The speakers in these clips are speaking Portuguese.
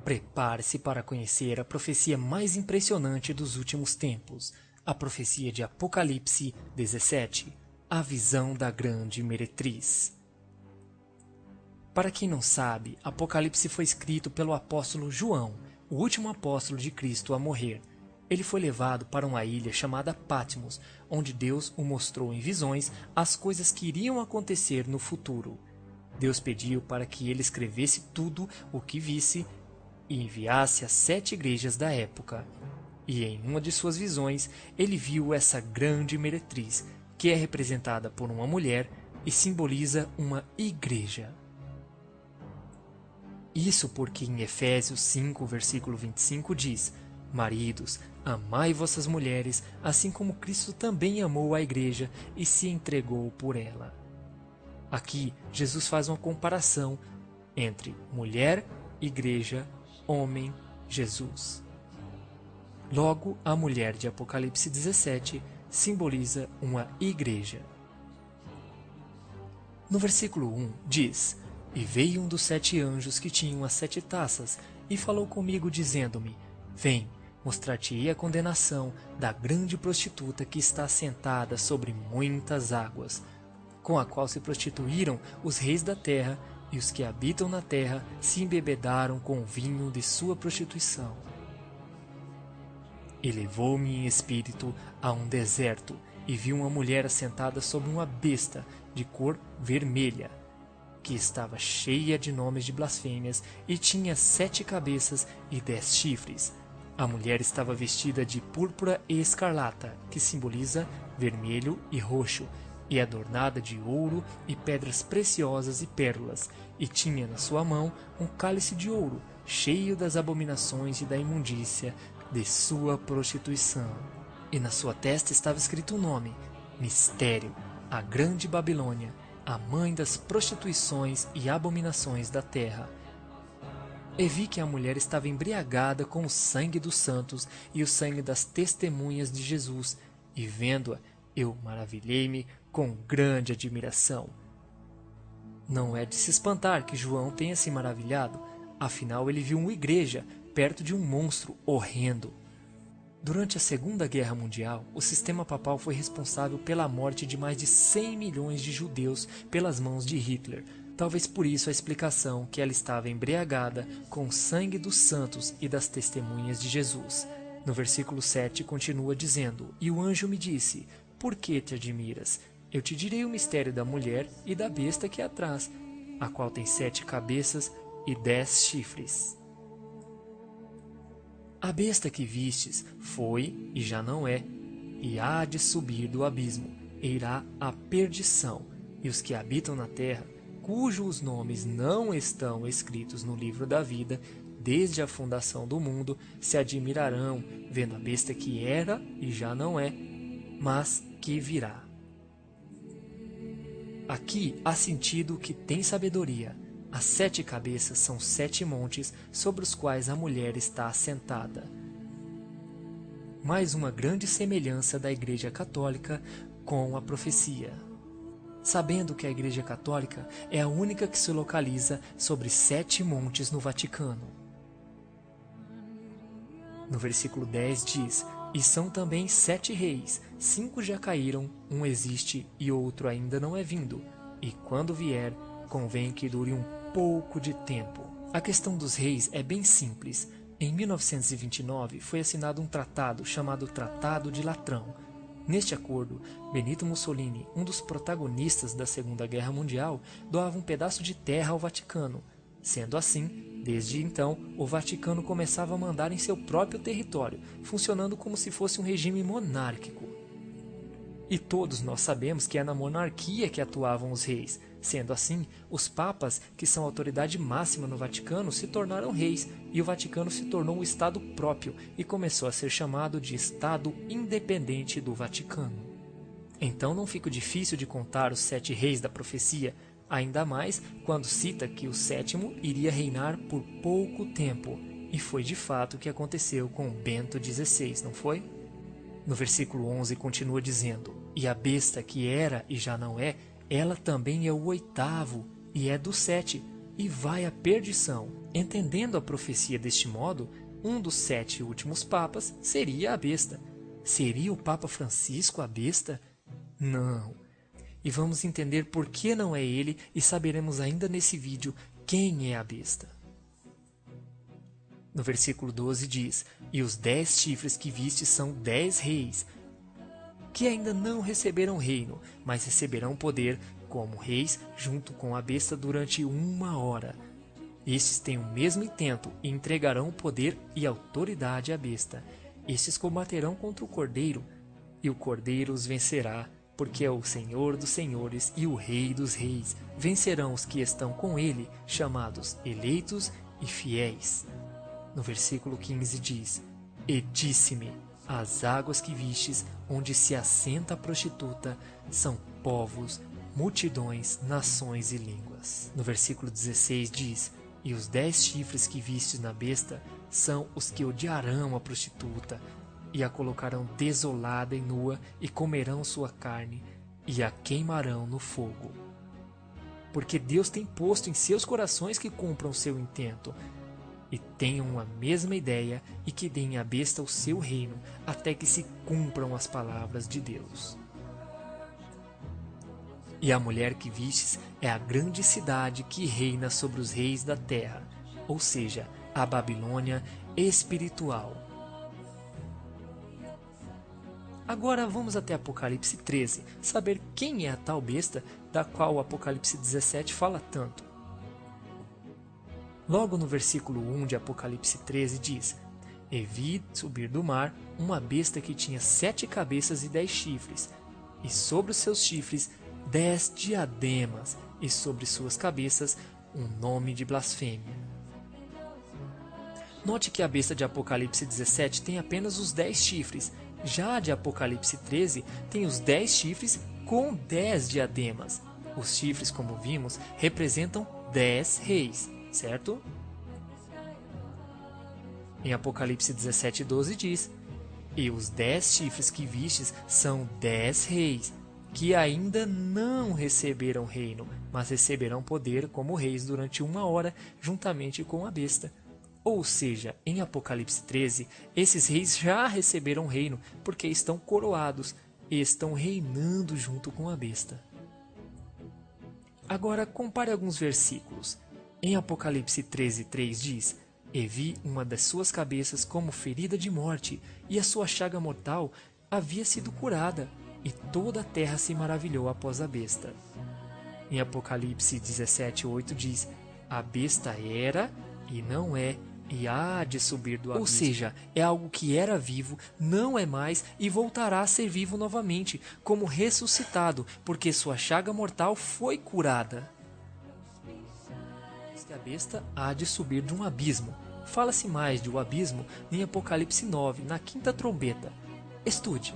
Prepare-se para conhecer a profecia mais impressionante dos últimos tempos, a profecia de Apocalipse 17, a visão da grande meretriz. Para quem não sabe, Apocalipse foi escrito pelo apóstolo João, o último apóstolo de Cristo a morrer. Ele foi levado para uma ilha chamada Patmos, onde Deus o mostrou em visões as coisas que iriam acontecer no futuro. Deus pediu para que ele escrevesse tudo o que visse e enviasse às 7 igrejas da época. E em uma de suas visões, ele viu essa grande meretriz, que é representada por uma mulher e simboliza uma igreja. Isso porque em Efésios 5, versículo 25 diz: Maridos, amai vossas mulheres, assim como Cristo também amou a igreja e se entregou por ela. Aqui, Jesus faz uma comparação entre mulher, igreja, homem, Jesus. Logo, a mulher de Apocalipse 17 simboliza uma igreja. No versículo 1 diz: E veio um dos 7 anjos que tinham as 7 taças, e falou comigo, dizendo-me: Vem, mostrar-te-ei a condenação da grande prostituta que está sentada sobre muitas águas, com a qual se prostituíram os reis da terra, e os que habitam na terra se embebedaram com o vinho de sua prostituição. E levou-me em espírito a um deserto, e vi uma mulher assentada sobre uma besta de cor vermelha, que estava cheia de nomes de blasfêmias, e tinha 7 cabeças e 10 chifres. A mulher estava vestida de púrpura e escarlata, que simboliza vermelho e roxo, e adornada de ouro e pedras preciosas e pérolas, e tinha na sua mão um cálice de ouro, cheio das abominações e da imundícia de sua prostituição. E na sua testa estava escrito um nome: Mistério, a Grande Babilônia, a mãe das prostituições e abominações da terra. E vi que a mulher estava embriagada com o sangue dos santos e o sangue das testemunhas de Jesus, e vendo-a, eu maravilhei-me com grande admiração. Não é de se espantar que João tenha se maravilhado, afinal ele viu uma igreja perto de um monstro horrendo. Durante a Segunda Guerra Mundial, o sistema papal foi responsável pela morte de mais de 100 milhões de judeus pelas mãos de Hitler. Talvez por isso a explicação que ela estava embriagada com o sangue dos santos e das testemunhas de Jesus. No versículo 7 continua dizendo: E o anjo me disse: Por que te admiras? Eu te direi o mistério da mulher e da besta que é atrás, a qual tem 7 cabeças e 10 chifres. A besta que vistes foi e já não é, e há de subir do abismo, e irá à perdição, e os que habitam na terra, cujos nomes não estão escritos no livro da vida, desde a fundação do mundo, se admirarão, vendo a besta que era e já não é, mas que virá. Aqui há sentido que tem sabedoria. As 7 cabeças são 7 montes sobre os quais a mulher está assentada. Mais uma grande semelhança da Igreja Católica com a profecia. Sabendo que a Igreja Católica é a única que se localiza sobre 7 montes no Vaticano. No versículo 10 diz: E são também 7 reis, 5 já caíram, um existe e outro ainda não é vindo, e quando vier, convém que dure um pouco de tempo. A questão dos reis é bem simples. Em 1929 foi assinado um tratado chamado Tratado de Latrão. Neste acordo, Benito Mussolini, um dos protagonistas da Segunda Guerra Mundial, doava um pedaço de terra ao Vaticano. Sendo assim, desde então, o Vaticano começava a mandar em seu próprio território, funcionando como se fosse um regime monárquico. E todos nós sabemos que é na monarquia que atuavam os reis. Sendo assim, os papas, que são a autoridade máxima no Vaticano, se tornaram reis, e o Vaticano se tornou um Estado próprio e começou a ser chamado de Estado Independente do Vaticano. Então não fica difícil de contar os 7 reis da profecia, ainda mais quando cita que o 7º iria reinar por pouco tempo, e foi de fato o que aconteceu com Bento XVI, não foi? No versículo 11 continua dizendo: E a besta que era e já não é, ela também é o 8º, e é do 7, e vai à perdição. Entendendo a profecia deste modo, um dos 7 últimos papas seria a besta. Seria o Papa Francisco a besta? Não. E vamos entender por que não é ele e saberemos ainda nesse vídeo quem é a besta. No versículo 12 diz: E os 10 chifres que viste são 10 reis, que ainda não receberam reino, mas receberão poder como reis junto com a besta durante 1 hora. Estes têm o mesmo intento e entregarão poder e autoridade à besta. Estes combaterão contra o Cordeiro, e o Cordeiro os vencerá, porque é o Senhor dos senhores e o Rei dos reis. Vencerão os que estão com ele, chamados eleitos e fiéis. No versículo 15 diz: E disse-me: As águas que vistes, onde se assenta a prostituta, são povos, multidões, nações e línguas. No versículo 16 diz: E os 10 chifres que vistes na besta são os que odiarão a prostituta, e a colocarão desolada e nua, e comerão sua carne, e a queimarão no fogo. Porque Deus tem posto em seus corações que cumpram seu intento, e tenham a mesma ideia, e que deem à besta o seu reino, até que se cumpram as palavras de Deus. E a mulher que vistes é a grande cidade que reina sobre os reis da terra, ou seja, a Babilônia espiritual. Agora vamos até Apocalipse 13, saber quem é a tal besta da qual o Apocalipse 17 fala tanto. Logo no versículo 1 de Apocalipse 13 diz: E vi subir do mar uma besta que tinha 7 cabeças e 10 chifres, e sobre os seus chifres 10 diademas, e sobre suas cabeças um nome de blasfêmia. Note que a besta de Apocalipse 17 tem apenas os 10 chifres, já a de Apocalipse 13 tem os 10 chifres com 10 diademas. Os chifres, como vimos, representam 10 reis, certo? Em Apocalipse 17:12 diz: E os 10 chifres que vistes são 10 reis, que ainda não receberam reino, mas receberão poder como reis durante 1 hora, juntamente com a besta. Ou seja, em Apocalipse 13, esses reis já receberam reino, porque estão coroados e estão reinando junto com a besta. Agora compare alguns versículos. Em Apocalipse 13:3 diz: E vi uma das suas cabeças como ferida de morte, e a sua chaga mortal havia sido curada, e toda a terra se maravilhou após a besta. Em Apocalipse 17:8 diz: A besta era e não é, e há de subir do abismo. Ou seja, é algo que era vivo, não é mais e voltará a ser vivo novamente, como ressuscitado, porque sua chaga mortal foi curada. A besta há de subir de um abismo. Fala-se mais de um abismo em Apocalipse 9, na 5ª trombeta. Estude.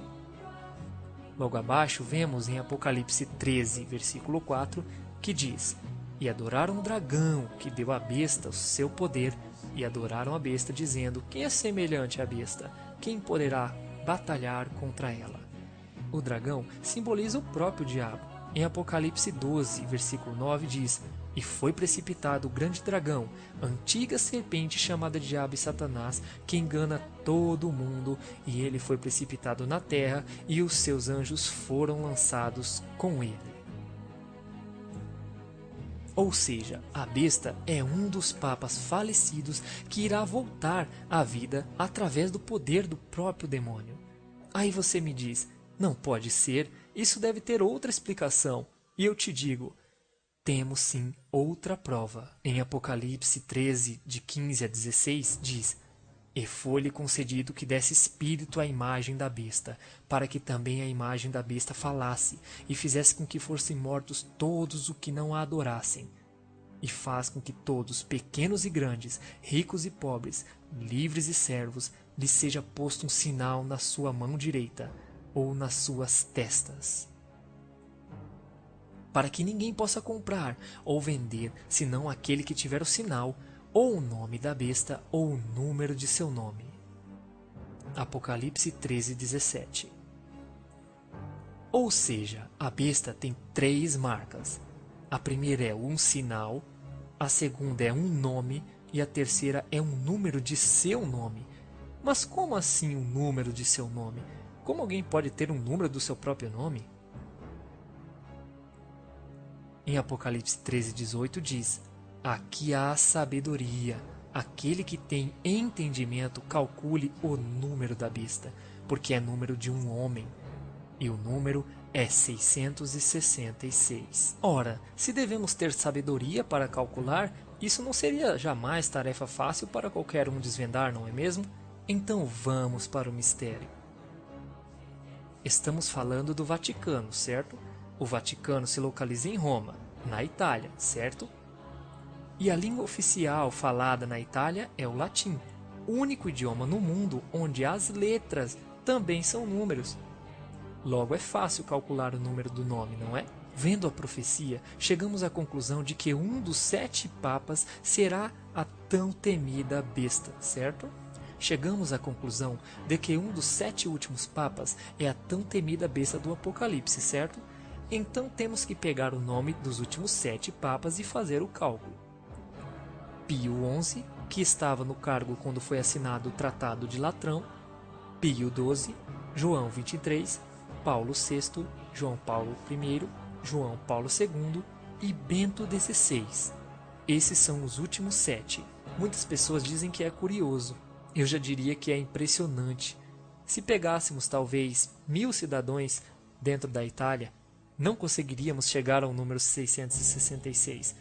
Logo abaixo vemos em Apocalipse 13, versículo 4, que diz: E adoraram o dragão, que deu à besta o seu poder, e adoraram a besta, dizendo: Quem é semelhante à besta? Quem poderá batalhar contra ela? O dragão simboliza o próprio diabo. Em Apocalipse 12, versículo 9 diz: E foi precipitado o grande dragão, antiga serpente chamada Diabo e Satanás, que engana todo o mundo, e ele foi precipitado na terra, e os seus anjos foram lançados com ele. Ou seja, a besta é um dos papas falecidos que irá voltar à vida através do poder do próprio demônio. Aí você me diz: não pode ser, isso deve ter outra explicação. E eu te digo: temos sim outra prova. Em Apocalipse 13, de 15 a 16, diz: E foi-lhe concedido que desse espírito à imagem da besta, para que também a imagem da besta falasse, e fizesse com que fossem mortos todos os que não a adorassem. E faz com que todos, pequenos e grandes, ricos e pobres, livres e servos, lhe seja posto um sinal na sua mão direita, ou nas suas testas, para que ninguém possa comprar ou vender, senão aquele que tiver o sinal, ou o nome da besta, ou o número de seu nome. Apocalipse 13:17. Ou seja, a besta tem 3 marcas. A primeira é um sinal, a segunda é um nome e a terceira é um número de seu nome. Mas como assim um número de seu nome? Como alguém pode ter um número do seu próprio nome? Em Apocalipse 13:18 diz: aqui há sabedoria. Aquele que tem entendimento, calcule o número da besta, porque é número de um homem, e o número é 666. Ora, se devemos ter sabedoria para calcular, isso não seria jamais tarefa fácil para qualquer um desvendar, não é mesmo? Então vamos para o mistério. Estamos falando do Vaticano, certo? O Vaticano se localiza em Roma, na Itália, certo? E a língua oficial falada na Itália é o latim, o único idioma no mundo onde as letras também são números. Logo é fácil calcular o número do nome, não é? Vendo a profecia, chegamos à conclusão de que um dos 7 papas será a tão temida besta, certo? Chegamos à conclusão de que um dos 7 últimos papas é a tão temida besta do Apocalipse, certo? Então temos que pegar o nome dos últimos 7 papas e fazer o cálculo. Pio XI, que estava no cargo quando foi assinado o Tratado de Latrão, Pio XII, João XXIII, Paulo VI, João Paulo I, João Paulo II e Bento XVI. Esses são os últimos 7. Muitas pessoas dizem que é curioso. Eu já diria que é impressionante. Se pegássemos talvez 1000 cidadãos dentro da Itália, não conseguiríamos chegar ao número 666.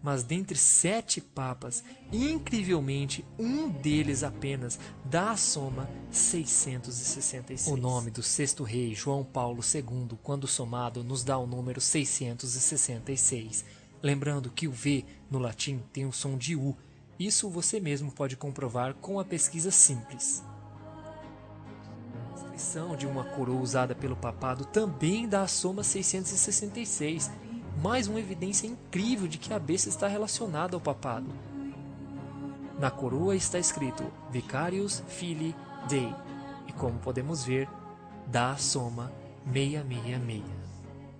Mas dentre 7 papas, incrivelmente, um deles apenas dá a soma 666. O nome do 6º rei, João Paulo II, quando somado, nos dá o número 666. Lembrando que o V no latim tem o som de U. Isso você mesmo pode comprovar com a pesquisa simples. A inscrição de uma coroa usada pelo papado também dá a soma 666. Mais uma evidência incrível de que a besta está relacionada ao papado. Na coroa está escrito Vicarius Filii Dei, e como podemos ver, dá a soma 666.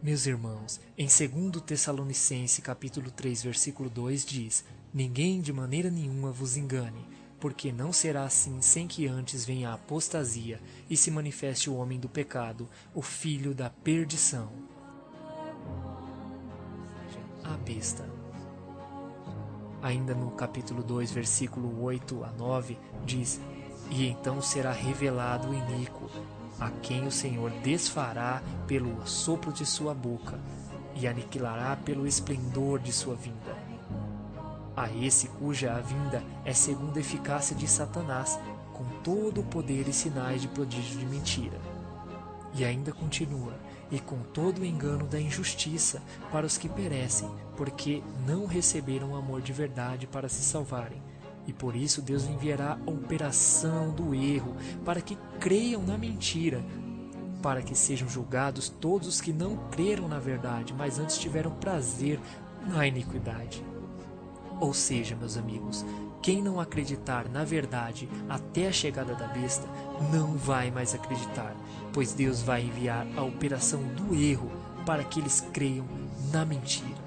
Meus irmãos, em 2 Tessalonicenses capítulo 3, versículo 2 diz: ninguém de maneira nenhuma vos engane, porque não será assim sem que antes venha a apostasia e se manifeste o homem do pecado, o filho da perdição, a besta. Ainda no capítulo 2, versículo 8 a 9, diz: e então será revelado o iníquo, a quem o Senhor desfará pelo sopro de sua boca, e aniquilará pelo esplendor de sua vinda. A esse cuja a vinda é segundo a eficácia de Satanás, com todo o poder e sinais de prodígio de mentira. E ainda continua: e com todo o engano da injustiça para os que perecem, porque não receberam o amor de verdade para se salvarem. E por isso Deus enviará a operação do erro, para que creiam na mentira, para que sejam julgados todos os que não creram na verdade, mas antes tiveram prazer na iniquidade. Ou seja, meus amigos, quem não acreditar na verdade até a chegada da besta, não vai mais acreditar, pois Deus vai enviar a operação do erro para que eles creiam na mentira.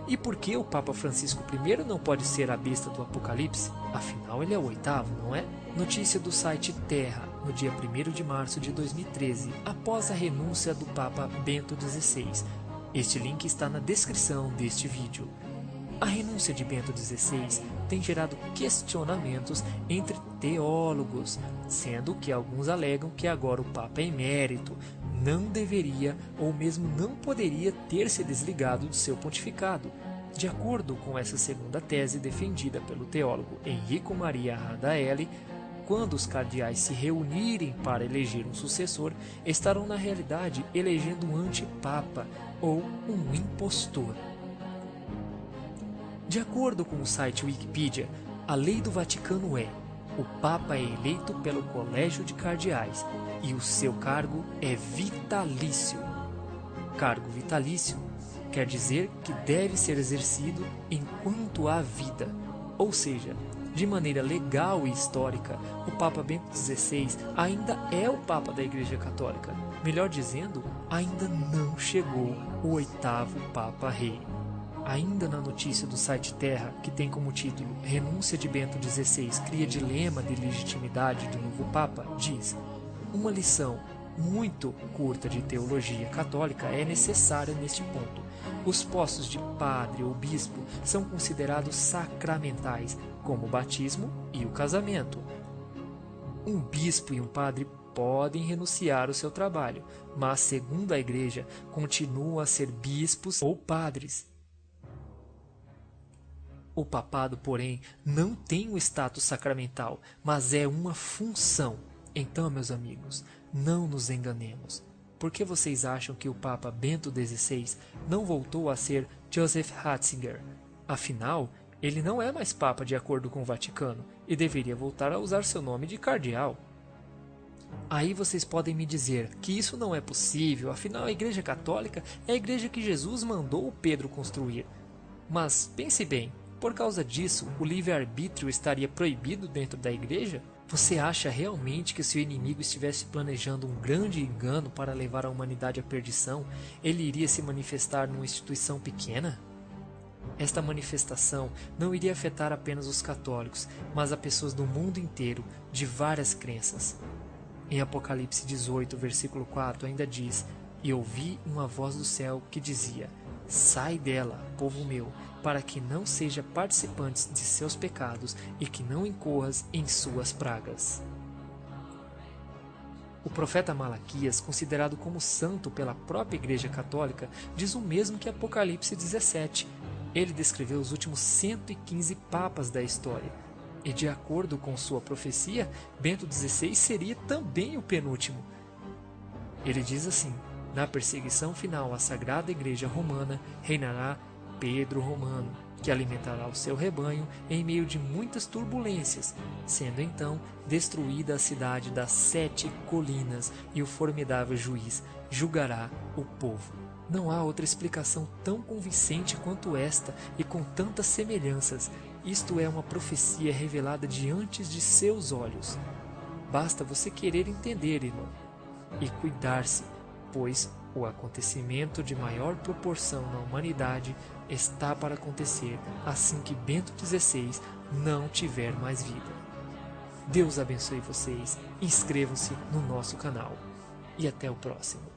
E por que o Papa Francisco I não pode ser a besta do Apocalipse? Afinal, ele é o 8º, não é? Notícia do site Terra, no dia 1º de março de 2013, após a renúncia do Papa Bento XVI. Este link está na descrição deste vídeo. A renúncia de Bento XVI tem gerado questionamentos entre teólogos, sendo que alguns alegam que agora o Papa emérito não deveria ou mesmo não poderia ter se desligado do seu pontificado. De acordo com essa segunda tese defendida pelo teólogo Enrico Maria Radaelli, quando os cardeais se reunirem para eleger um sucessor, estarão na realidade elegendo um antipapa ou um impostor. De acordo com o site Wikipedia, a lei do Vaticano é: o Papa é eleito pelo Colégio de Cardeais e o seu cargo é vitalício. Cargo vitalício quer dizer que deve ser exercido enquanto há vida, ou seja, de maneira legal e histórica, o Papa Bento XVI ainda é o Papa da Igreja Católica. Melhor dizendo, ainda não chegou o 8º Papa Rei. Ainda na notícia do site Terra, que tem como título Renúncia de Bento XVI cria dilema de legitimidade do novo Papa, diz: uma lição muito curta de teologia católica é necessária neste ponto. Os postos de padre ou bispo são considerados sacramentais, como o batismo e o casamento. Um bispo e um padre podem renunciar ao seu trabalho, mas, segundo a Igreja, continuam a ser bispos ou padres. O papado, porém, não tem um status sacramental, mas é uma função. Então, meus amigos, não nos enganemos. Por que vocês acham que o Papa Bento XVI não voltou a ser Joseph Ratzinger? Afinal, ele não é mais Papa de acordo com o Vaticano e deveria voltar a usar seu nome de cardeal. Aí vocês podem me dizer que isso não é possível, afinal a Igreja Católica é a igreja que Jesus mandou Pedro construir. Mas pense bem, por causa disso, o livre-arbítrio estaria proibido dentro da igreja? Você acha realmente que se o inimigo estivesse planejando um grande engano para levar a humanidade à perdição, ele iria se manifestar numa instituição pequena? Esta manifestação não iria afetar apenas os católicos, mas a pessoas do mundo inteiro, de várias crenças. Em Apocalipse 18, versículo 4, ainda diz: E ouvi uma voz do céu que dizia: Sai dela, povo meu, para que não seja participantes de seus pecados e que não incorras em suas pragas. O profeta Malaquias, considerado como santo pela própria Igreja Católica, diz o mesmo que Apocalipse 17. Ele descreveu os últimos 115 papas da história. E de acordo com sua profecia, Bento XVI seria também o penúltimo. Ele diz assim: na perseguição final à Sagrada Igreja Romana, reinará Pedro Romano, que alimentará o seu rebanho em meio de muitas turbulências, sendo então destruída a cidade das 7 colinas, e o formidável juiz julgará o povo. Não há outra explicação tão convincente quanto esta e com tantas semelhanças. Isto é uma profecia revelada diante de seus olhos. Basta você querer entender, irmão, e cuidar-se, pois o acontecimento de maior proporção na humanidade está para acontecer assim que Bento XVI não tiver mais vida. Deus abençoe vocês, inscrevam-se no nosso canal e até o próximo.